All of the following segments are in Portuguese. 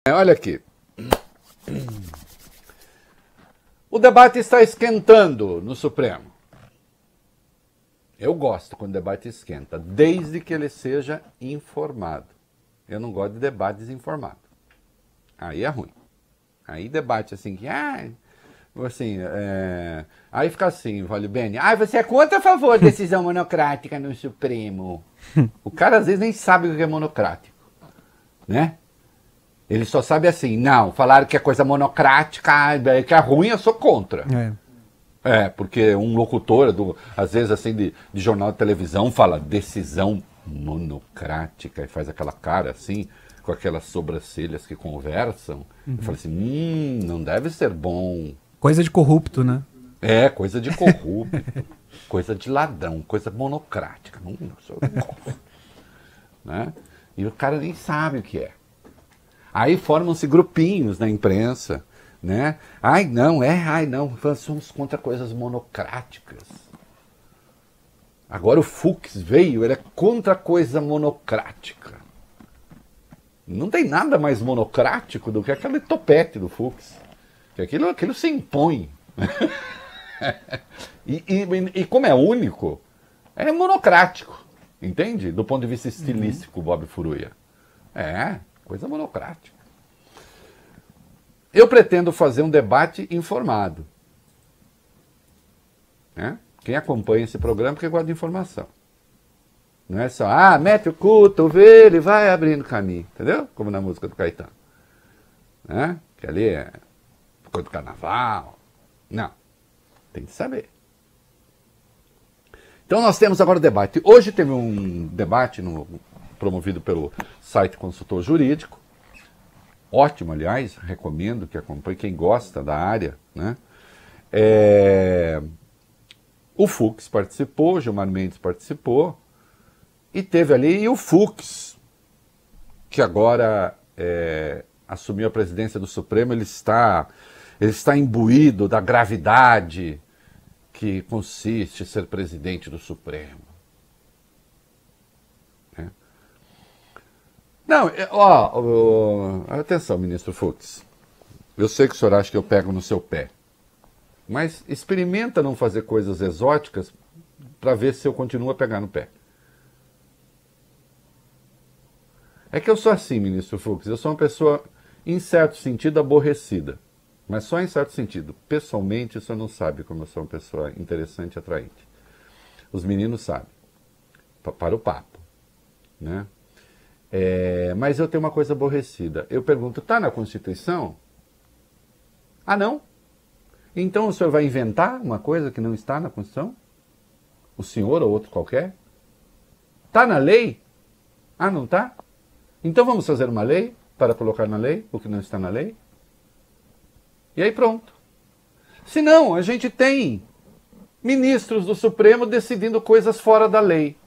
Olha aqui. O debate está esquentando no Supremo. Eu gosto quando o debate esquenta, desde que ele seja informado. Eu não gosto de debate desinformado. Aí é ruim. Aí debate assim que... aí fica assim, Vale Bene. Você é contra ou a favor da decisão monocrática no Supremo? O cara às vezes nem sabe o que é monocrático, né? Ele só sabe assim, não, falaram que é coisa monocrática, que é ruim, eu sou contra. Porque um locutor, às vezes assim, de jornal de televisão, fala decisão monocrática, e faz aquela cara assim, com aquelas sobrancelhas que conversam. Eu falo assim, não deve ser bom. Coisa de corrupto, né? Coisa de corrupto, coisa de ladrão, coisa monocrática. Não sou contra. Né? E o cara nem sabe o que é. Aí formam-se grupinhos na imprensa, né? Não, somos contra coisas monocráticas. Agora o Fux veio, ele é contra coisa monocrática. Não tem nada mais monocrático do que aquele topete do Fux. Que aquilo se impõe. e como é único, é monocrático. Entende? Do ponto de vista estilístico, Bob Furuia. Coisa monocrática. Eu pretendo fazer um debate informado. Né? Quem acompanha esse programa porque gosta de informação. Não é só, mete o cotovelo e vai abrindo caminho. Entendeu? Como na música do Caetano. Né? Que ali é coisa do carnaval. Não. Tem que saber. Então nós temos agora o debate. Hoje teve um debate promovido pelo site Consultor Jurídico. Ótimo, aliás, recomendo que acompanhe quem gosta da área. Né? O Fux participou, o Gilmar Mendes participou, e teve ali o Fux, que agora assumiu a presidência do Supremo, ele está imbuído da gravidade que consiste em ser presidente do Supremo. Não, atenção, ministro Fux. Eu sei que o senhor acha que eu pego no seu pé, mas experimenta não fazer coisas exóticas para ver se eu continuo a pegar no pé. É que eu sou assim, ministro Fux, eu sou uma pessoa, em certo sentido, aborrecida, mas só em certo sentido. Pessoalmente, o senhor não sabe como eu sou uma pessoa interessante e atraente. Os meninos sabem, para o papo, né? Mas eu tenho uma coisa aborrecida. Eu pergunto, está na Constituição? Não? Então o senhor vai inventar uma coisa que não está na Constituição? O senhor ou outro qualquer? Está na lei? Não está? Então vamos fazer uma lei para colocar na lei o que não está na lei? E aí pronto. Senão a gente tem ministros do Supremo decidindo coisas fora da lei.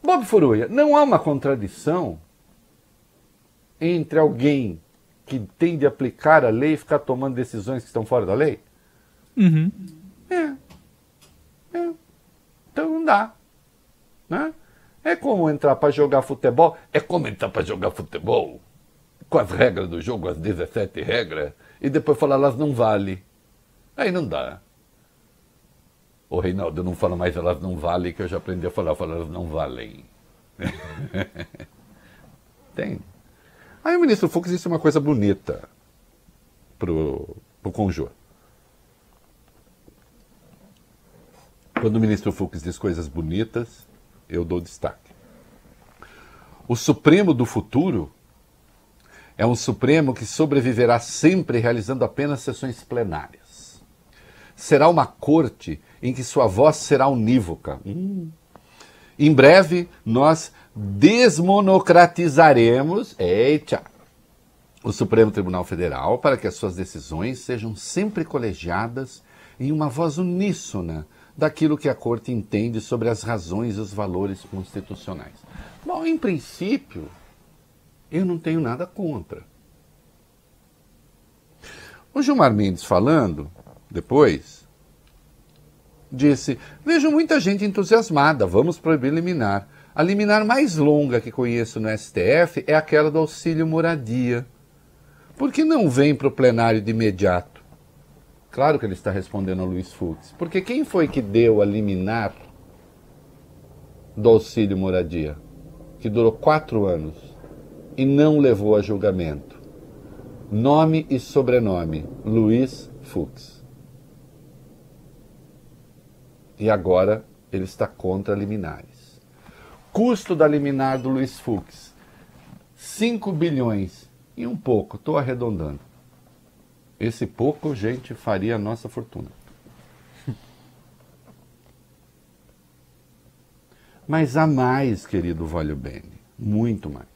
Bob Furuia, não há uma contradição entre alguém que tem de aplicar a lei e ficar tomando decisões que estão fora da lei? Então não dá. Né? É como entrar para jogar futebol. É como entrar para jogar futebol com as regras do jogo, as 17 regras, e depois falar elas não valem. Aí não dá. Ô Reinaldo, eu não falo mais elas não valem, que eu já aprendi a falar elas não valem. Entende? Aí o ministro Fux disse uma coisa bonita pro Conjur. Quando o ministro Fux diz coisas bonitas, eu dou destaque. O Supremo do futuro é um Supremo que sobreviverá sempre realizando apenas sessões plenárias. Será uma corte em que sua voz será unívoca. Em breve, nós desmonocratizaremos o Supremo Tribunal Federal para que as suas decisões sejam sempre colegiadas em uma voz uníssona daquilo que a Corte entende sobre as razões e os valores constitucionais. Bom, em princípio, eu não tenho nada contra. O Gilmar Mendes falando, depois, disse, vejo muita gente entusiasmada, vamos proibir liminar. A liminar mais longa que conheço no STF é aquela do auxílio moradia. Por que não vem para o plenário de imediato? Claro que ele está respondendo ao Luiz Fux. Porque quem foi que deu a liminar do auxílio moradia? Que durou 4 anos e não levou a julgamento. Nome e sobrenome, Luiz Fux. E agora ele está contra liminares. Custo da liminar do Luiz Fux, 5 bilhões e um pouco, estou arredondando. Esse pouco, gente, faria a nossa fortuna. Mas há mais, querido Voglio Bene, muito mais.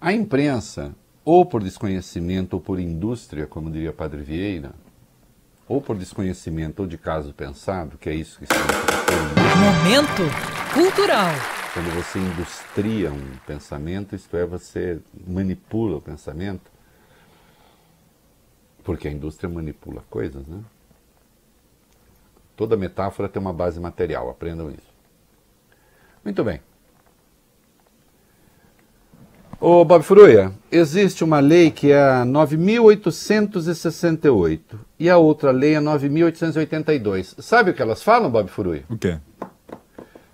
A imprensa, ou por desconhecimento ou por indústria, como diria Padre Vieira, ou por desconhecimento ou de caso pensado, que é isso que significa Momento cultural. Quando você industria um pensamento, isto é, você manipula o pensamento, porque a indústria manipula coisas, né? Toda metáfora tem uma base material, aprendam isso. Muito bem. Ô Bob Furuia, existe uma lei que é a 9.868 e a outra lei é a 9.882. Sabe o que elas falam, Bob Furuia? O quê?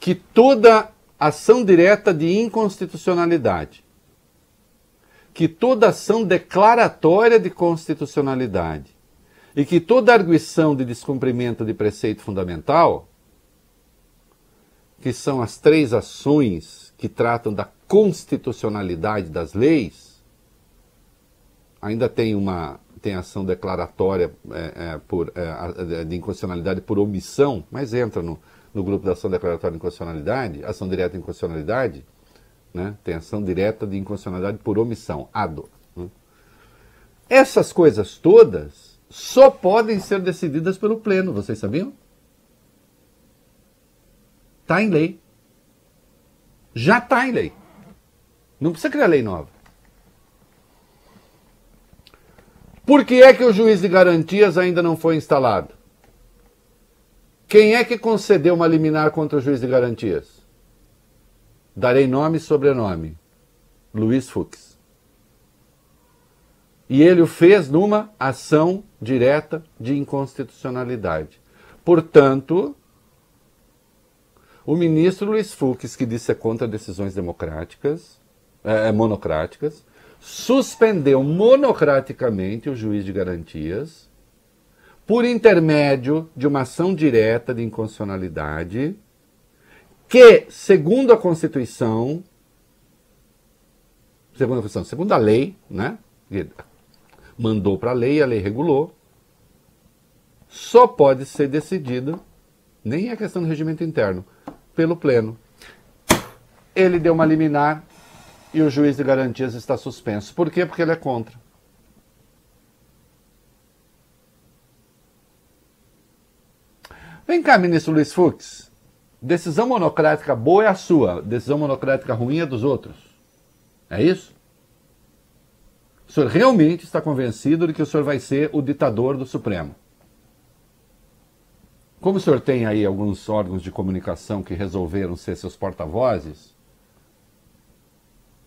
Que toda ação direta de inconstitucionalidade, que toda ação declaratória de constitucionalidade e que toda arguição de descumprimento de preceito fundamental, que são as 3 ações que tratam da constitucionalidade das leis, ainda tem ação declaratória de inconstitucionalidade por omissão, mas entra no grupo da ação declaratória de inconstitucionalidade, ação direta de inconstitucionalidade, né? Tem ação direta de inconstitucionalidade por omissão, ADO. Né? Essas coisas todas só podem ser decididas pelo Pleno, vocês sabiam? Está em lei. Já está em lei. Não precisa criar lei nova. Por que é que o juiz de garantias ainda não foi instalado? Quem é que concedeu uma liminar contra o juiz de garantias? Darei nome e sobrenome. Luiz Fux. E ele o fez numa ação direta de inconstitucionalidade. Portanto, o ministro Luiz Fux, que disse ser contra decisões monocráticas, suspendeu monocraticamente o juiz de garantias por intermédio de uma ação direta de inconstitucionalidade que, segundo a Constituição, segundo a lei, né, mandou para a lei regulou, só pode ser decidida, nem é questão do regimento interno, pelo Pleno. Ele deu uma liminar e o juiz de garantias está suspenso. Por quê? Porque ele é contra. Vem cá, ministro Luiz Fux. Decisão monocrática boa é a sua, decisão monocrática ruim é dos outros. É isso? O senhor realmente está convencido de que o senhor vai ser o ditador do Supremo? Como o senhor tem aí alguns órgãos de comunicação que resolveram ser seus porta-vozes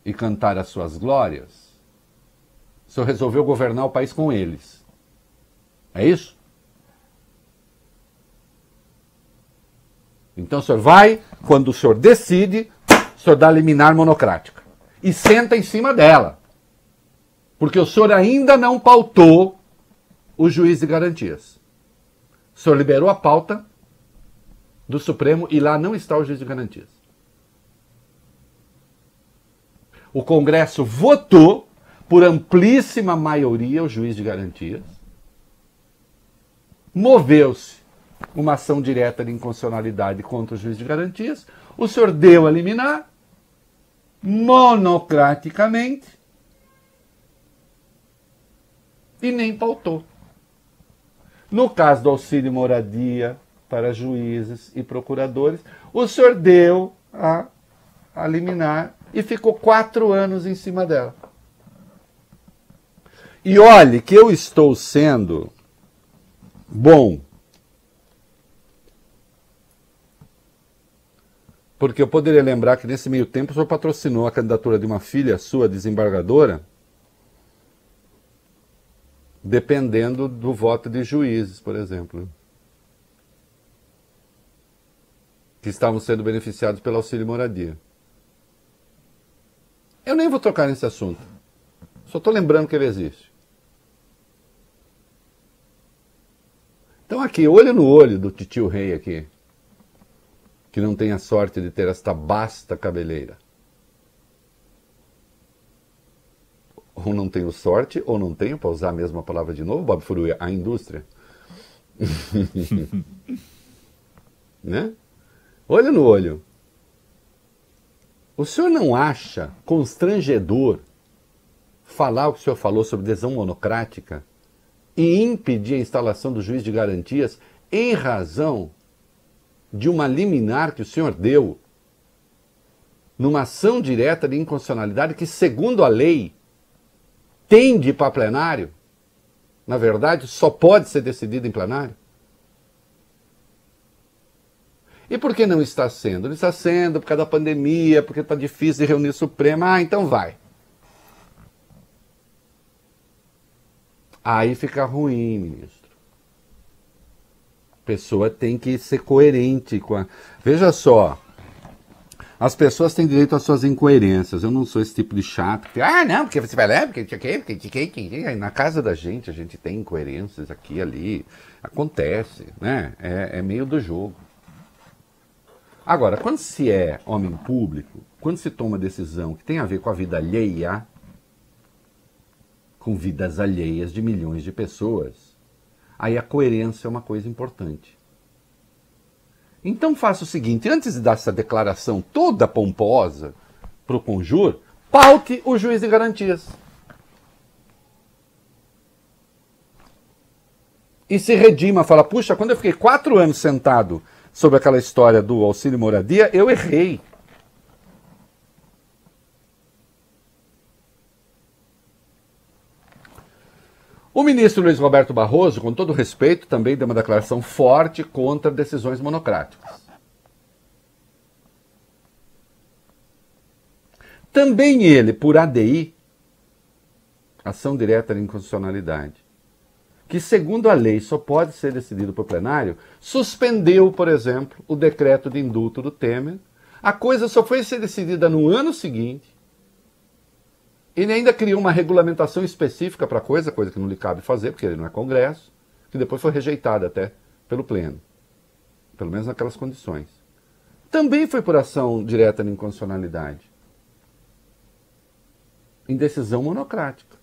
e cantar as suas glórias, o senhor resolveu governar o país com eles. É isso? Então o senhor vai, quando o senhor decide, o senhor dá liminar monocrática. E senta em cima dela. Porque o senhor ainda não pautou o juiz de garantias. O senhor liberou a pauta do Supremo e lá não está o juiz de garantias. O Congresso votou por amplíssima maioria o juiz de garantias. Moveu-se uma ação direta de inconstitucionalidade contra o juiz de garantias. O senhor deu a liminar monocraticamente e nem pautou. No caso do auxílio moradia para juízes e procuradores, o senhor deu a liminar e ficou 4 anos em cima dela. E olhe que eu estou sendo bom. Porque eu poderia lembrar que nesse meio tempo o senhor patrocinou a candidatura de uma filha sua, desembargadora, dependendo do voto de juízes, por exemplo, que estavam sendo beneficiados pelo auxílio moradia. Eu nem vou tocar nesse assunto. Só estou lembrando que ele existe. Então aqui, olho no olho do titio rei aqui, que não tem a sorte de ter esta basta cabeleira. Ou não tenho sorte, ou não tenho, para usar a mesma palavra de novo, Bob Furui, a indústria. Né? Olho no olho. O senhor não acha constrangedor falar o que o senhor falou sobre decisão monocrática e impedir a instalação do juiz de garantias em razão de uma liminar que o senhor deu numa ação direta de inconstitucionalidade que, segundo a lei, tem de ir para plenário? Na verdade, só pode ser decidido em plenário? E por que não está sendo? Não está sendo por causa da pandemia, porque está difícil de reunir o Supremo. Ah, então vai. Aí fica ruim, ministro. A pessoa tem que ser coerente com a... Veja só, as pessoas têm direito às suas incoerências. Eu não sou esse tipo de chato. Que, não, porque você vai lá, porque na casa da gente a gente tem incoerências aqui e ali. Acontece, né? É meio do jogo. Agora, quando se é homem público, quando se toma decisão que tem a ver com a vida alheia, com vidas alheias de milhões de pessoas, aí a coerência é uma coisa importante. Então faça o seguinte, antes de dar essa declaração toda pomposa para o Conjur, paute o juiz de garantias. E se redima, fala, puxa, quando eu fiquei 4 anos sentado sobre aquela história do auxílio moradia, eu errei. O ministro Luiz Roberto Barroso, com todo respeito, também deu uma declaração forte contra decisões monocráticas. Também ele, por ADI, ação direta de inconstitucionalidade, que segundo a lei só pode ser decidido por plenário, suspendeu, por exemplo, o decreto de indulto do Temer. A coisa só foi ser decidida no ano seguinte. Ele ainda criou uma regulamentação específica para a coisa que não lhe cabe fazer, porque ele não é Congresso, que depois foi rejeitada até pelo Pleno. Pelo menos naquelas condições. Também foi por ação direta de inconstitucionalidade. Em decisão monocrática.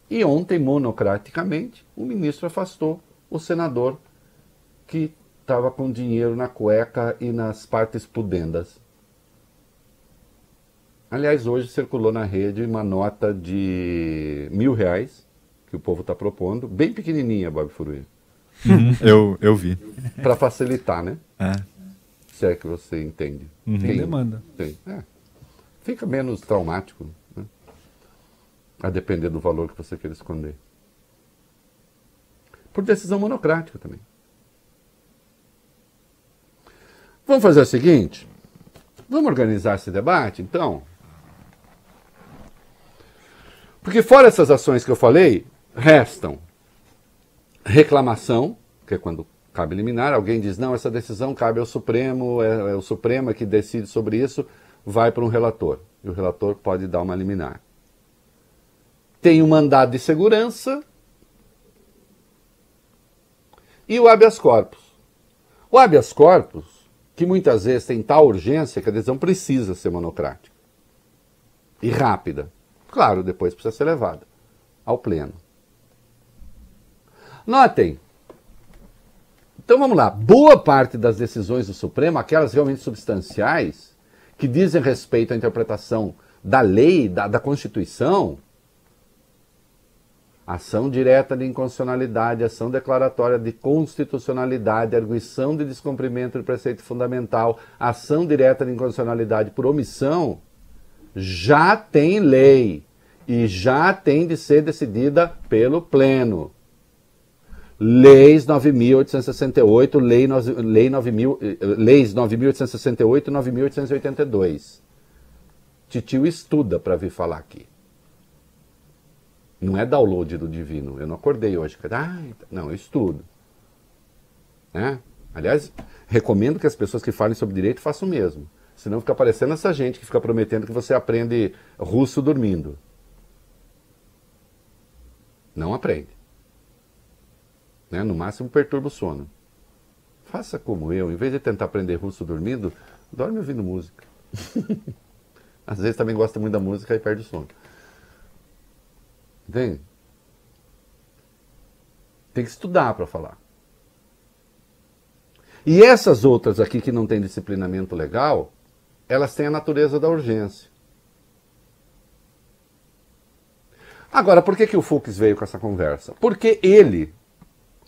E ontem, monocraticamente, o ministro afastou o senador que estava com dinheiro na cueca e nas partes pudendas. Aliás, hoje circulou na rede uma nota de R$1.000 que o povo está propondo, bem pequenininha, Bob Furui. Eu vi. Para facilitar, né? É. Se é que você entende. Tem demanda. Tem. Fica menos traumático, né? A depender do valor que você queira esconder. Por decisão monocrática também. Vamos fazer o seguinte? Vamos organizar esse debate, então? Porque fora essas ações que eu falei, restam reclamação, que é quando cabe liminar, alguém diz, não, essa decisão cabe ao Supremo, é o Supremo que decide sobre isso, vai para um relator. E o relator pode dar uma liminar. Tem o mandado de segurança e o habeas corpus. O habeas corpus, que muitas vezes tem tal urgência que a decisão precisa ser monocrática e rápida. Claro, depois precisa ser levada ao Pleno. Notem, então vamos lá, boa parte das decisões do Supremo, aquelas realmente substanciais, que dizem respeito à interpretação da lei, da Constituição, ação direta de inconstitucionalidade, ação declaratória de constitucionalidade, arguição de descumprimento de preceito fundamental, ação direta de inconstitucionalidade por omissão, já tem lei e já tem de ser decidida pelo Pleno. Leis 9.868, leis 9.868 e 9.882. Titio estuda para vir falar aqui. Não é download do divino. Eu não acordei hoje. Não, eu estudo. Né? Aliás, recomendo que as pessoas que falem sobre direito façam o mesmo. Senão fica parecendo essa gente que fica prometendo que você aprende russo dormindo. Não aprende. Né? No máximo perturba o sono. Faça como eu, em vez de tentar aprender russo dormindo, dorme ouvindo música. Às vezes também gosta muito da música e perde o sono. Entende? Tem que estudar para falar. E essas outras aqui que não têm disciplinamento legal, elas têm a natureza da urgência. Agora, por que o Fux veio com essa conversa? Porque ele,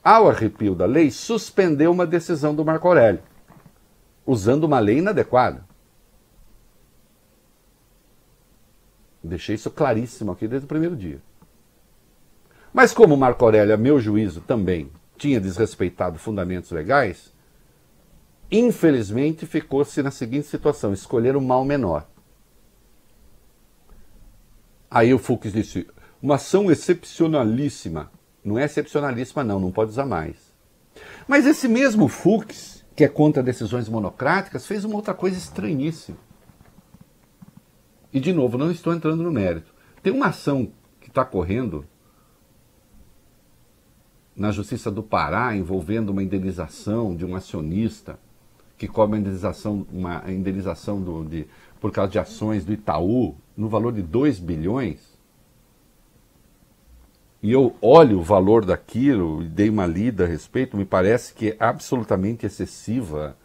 ao arrepio da lei, suspendeu uma decisão do Marco Aurélio, usando uma lei inadequada. Deixei isso claríssimo aqui desde o primeiro dia. Mas como Marco Aurélio, a meu juízo, também tinha desrespeitado fundamentos legais, infelizmente ficou-se na seguinte situação: escolher o mal menor. Aí o Fux disse, uma ação excepcionalíssima. Não é excepcionalíssima não pode usar mais. Mas esse mesmo Fux, que é contra decisões monocráticas, fez uma outra coisa estranhíssima. E de novo, não estou entrando no mérito. Tem uma ação que está correndo na Justiça do Pará, envolvendo uma indenização de um acionista que cobra uma indenização por causa de ações do Itaú no valor de 2 bilhões. E eu olho o valor daquilo e dei uma lida a respeito, me parece que é absolutamente excessiva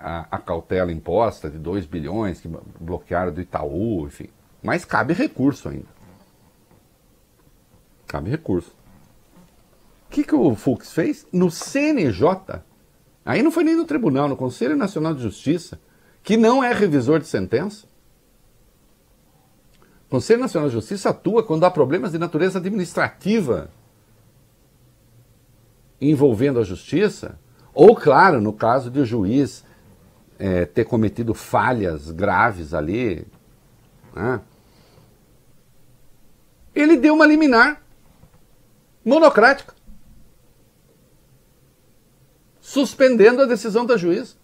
a cautela imposta de 2 bilhões que bloquearam do Itaú, enfim. Mas cabe recurso ainda. Cabe recurso. O que o Fux fez? No CNJ, aí não foi nem no tribunal, no Conselho Nacional de Justiça, que não é revisor de sentença. O Conselho Nacional de Justiça atua quando há problemas de natureza administrativa envolvendo a justiça, ou, claro, no caso de o juiz ter cometido falhas graves ali. Né? Ele deu uma liminar monocrática, suspendendo a decisão da juíza.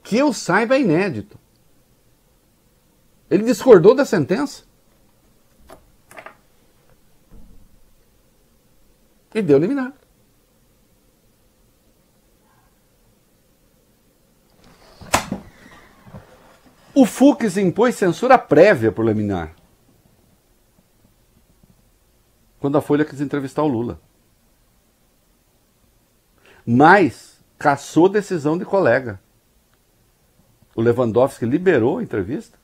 Que eu saiba é inédito. Ele discordou da sentença e deu liminar. O Fux impôs censura prévia por liminar, quando a Folha quis entrevistar o Lula. Mas cassou decisão de colega. O Lewandowski liberou a entrevista.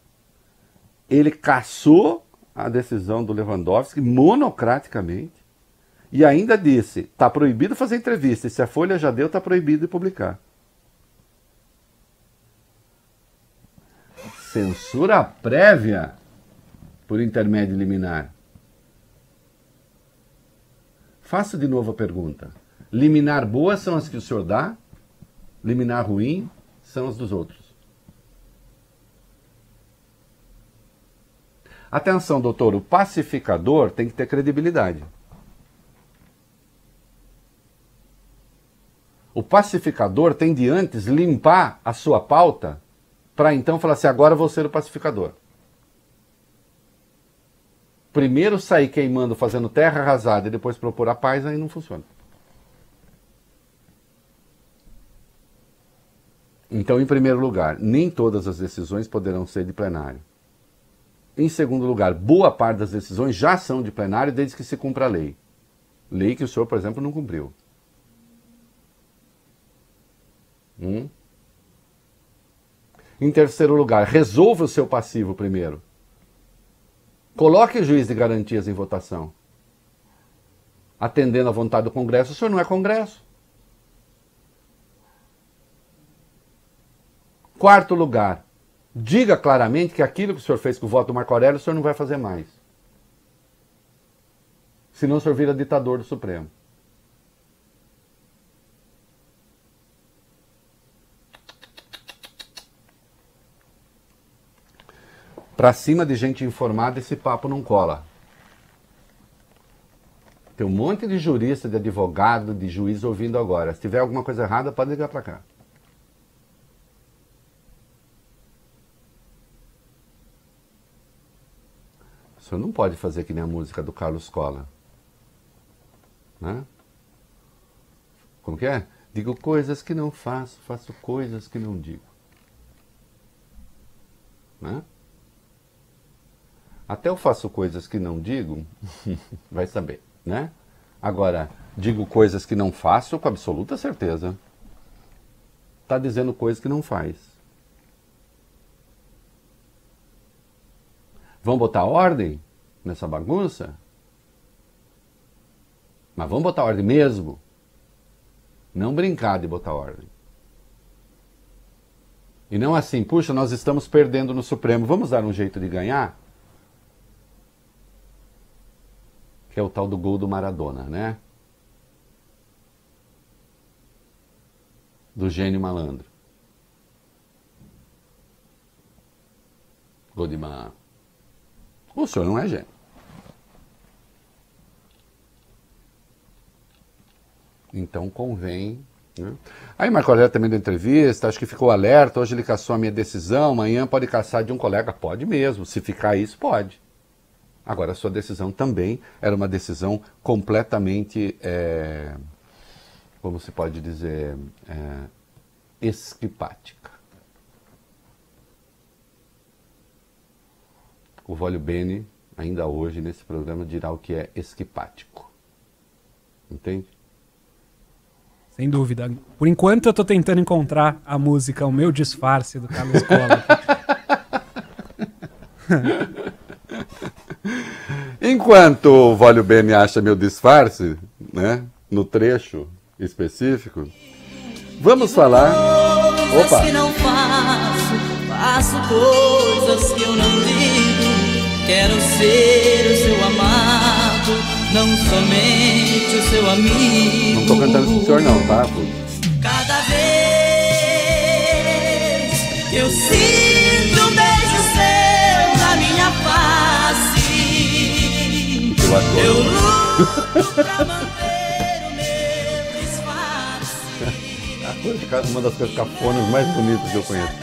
Ele cassou a decisão do Lewandowski monocraticamente e ainda disse, está proibido fazer entrevista, e se a Folha já deu, está proibido de publicar. Censura prévia por intermédio liminar. Faço de novo a pergunta. Liminar boa são as que o senhor dá? Liminar ruim são as dos outros? Atenção, doutor, o pacificador tem que ter credibilidade. O pacificador tem de antes limpar a sua pauta para então falar assim, agora eu vou ser o pacificador. Primeiro sair queimando, fazendo terra arrasada e depois propor a paz, aí não funciona. Então, em primeiro lugar, nem todas as decisões poderão ser de plenário. Em segundo lugar, boa parte das decisões já são de plenário desde que se cumpra a lei. Lei que o senhor, por exemplo, não cumpriu. Em terceiro lugar, resolva o seu passivo primeiro. Coloque juiz de garantias em votação. Atendendo à vontade do Congresso, o senhor não é Congresso. Quarto lugar, diga claramente que aquilo que o senhor fez com o voto do Marco Aurélio, o senhor não vai fazer mais. Senão o senhor vira ditador do Supremo. Pra cima de gente informada, esse papo não cola. Tem um monte de jurista, de advogado, de juiz ouvindo agora. Se tiver alguma coisa errada, pode ligar pra cá. O senhor não pode fazer que nem a música do Carlos Cola. Né? Como que é? Digo coisas que não faço, faço coisas que não digo. Né? Até eu faço coisas que não digo, vai saber, né? Agora, digo coisas que não faço com absoluta certeza. Está dizendo coisas que não faz. Vamos botar ordem nessa bagunça? Mas vamos botar ordem mesmo? Não brincar de botar ordem. E não assim, puxa, nós estamos perdendo no Supremo, vamos dar um jeito de ganhar? Que é o tal do gol do Maradona, né? Do gênio malandro. Gol de Malandro. O senhor não é gênio. Então convém. Né? Aí Marco Aurélio também deu entrevista, acho que ficou alerta, hoje ele caçou a minha decisão, amanhã pode caçar de um colega. Pode mesmo, se ficar isso, pode. Agora, a sua decisão também era uma decisão completamente, como se pode dizer, esquipática. O Vólio Bene, ainda hoje, nesse programa, dirá o que é esquipático. Entende? Sem dúvida. Por enquanto eu estou tentando encontrar a música O Meu Disfarce, do Carlos Cola. Enquanto o Vólio Bene acha meu disfarce, né, no trecho específico, vamos falar... Opa! Que não faço coisas que eu não digo. Quero ser o seu amado, não somente o seu amigo. Não tô cantando pro senhor não, tá? Cada vez que eu sinto um beijo seu na minha face, eu luto pra manter o meu disfarce. Uma das coisas cafonas mais bonitas que eu conheço.